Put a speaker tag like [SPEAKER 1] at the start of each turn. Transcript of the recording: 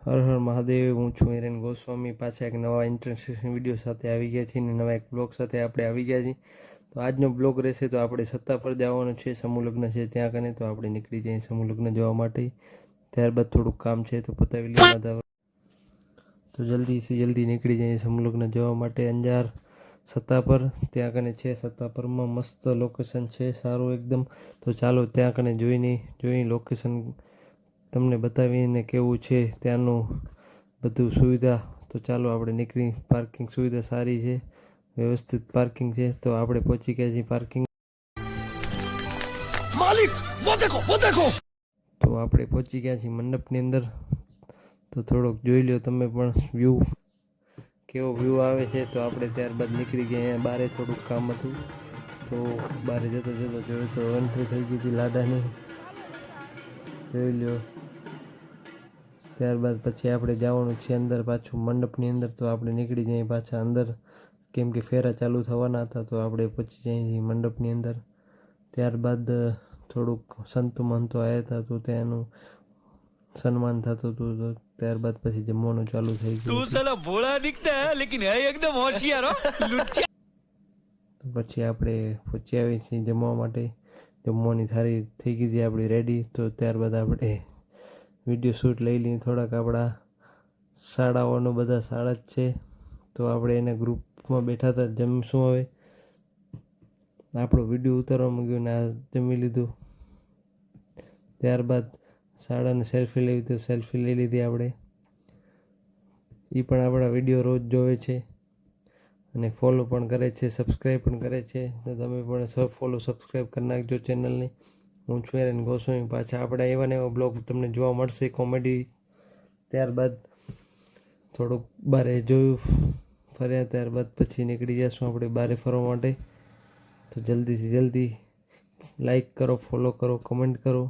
[SPEAKER 1] હર હર મહાદેવ, હું છું હિરેન ગોસ્વામી. પાછા એક નવા ઇન્ટરેસ્ટિંગ વિડીયો સાથે આવી ગયા છીએ અને નવા એક બ્લોગ સાથે આપણે આવી ગયા છીએ. તો આજનો બ્લોગ રહેશે તો આપણે સત્તા પર જવાનું છે, સમૂહ લગ્ન છે ત્યાં કને. તો આપણે નીકળી જઈએ સમૂહ લગ્ન જવા માટે. ત્યારબાદ થોડુંક કામ છે તો પતાવી લઈએ. તો જલ્દી નીકળી જઈએ સમૂહ લગ્ન જવા માટે અંજાર સત્તા પર. ત્યાં કને છે સત્તા પરમાં મસ્ત લોકેશન છે, સારું એકદમ. તો ચાલો ત્યાં કને જોઈ લોકેશન તમને બતાવીને કેવું છે ત્યાંનું બધું સુવિધા. તો ચાલો આપણે નીકળી. પાર્કિંગ સુવિધા સારી છે, વ્યવસ્થિત પાર્કિંગ છે. તો આપણે પહોંચી ગયા છીએ પાર્કિંગ. માલિક वो देखो તો આપણે પહોંચી ગયા છીએ મંડપની અંદર. તો થોડોક જોઈ લો તમે પણ વ્યૂ, કેવો વ્યૂ આવે છે. તો આપણે ત્યારબાદ નીકળી ગયા. અહીંયા બારે થોડુંક કામ હતું તો બારે જતો જોયું તો એન્ટ્રી થઈ ગઈ હતી લાડાની, જોઈ લ્યો. ત્યારબાદ પછી આપણે જવાનું છે અંદર પાછું મંડપની અંદર. તો આપણે નીકળી જઈએ પાછા અંદર, કેમ કે ફેરા ચાલુ થવાના હતા. તો આપણે પહોંચી જઈએ છીએ મંડપની અંદર. ત્યારબાદ થોડુંક સંતો મંતો આવ્યા હતા તો ત્યાંનું સન્માન થતું હતું. તો ત્યારબાદ પછી જમવાનું ચાલુ થઈ ગયું.
[SPEAKER 2] તું સાલા ભોળા દિખતા હે લેકિન હે એકદમ હોશિયાર હો લુચ્ચા.
[SPEAKER 1] તો પછી આપણે પહોંચી આવીએ છીએ જમવા માટે. જમવાની થાળી થઈ ગઈ હતી આપણી રેડી. તો ત્યારબાદ આપણે વિડીયો શૂટ લઈ લઈએ થોડાક. આપણા શાળાઓનું બધા શાળા જ છે તો આપણે એના ગ્રુપમાં બેઠા હતા. જમશું હવે, આપણો વિડીયો ઉતારવામાં ગયો ને આ જમી લીધું. ત્યારબાદ શાળાને સેલ્ફી લેવી તો સેલ્ફી લઈ લીધી આપણે. એ પણ આપણા વિડીયો રોજ જોવે છે અને ફોલો પણ કરે છે, સબસ્ક્રાઈબ પણ કરે છે. તો તમે પણ સબસ્ક્રાઈબ કરી નાખજો ચેનલને. હું છું હિરેન ગોસ્વામી. પાછા આપણા એવા ને એવા બ્લોગ તમને જોવા મળશે, કોમેડી. ત્યારબાદ થોડુંક બારે જોયું, ફર્યા. ત્યારબાદ પછી નીકળી જઈશું આપણે બારે ફરવા માટે. તો જલ્દીથી જલ્દી લાઈક કરો, ફોલો કરો, કમેન્ટ કરો.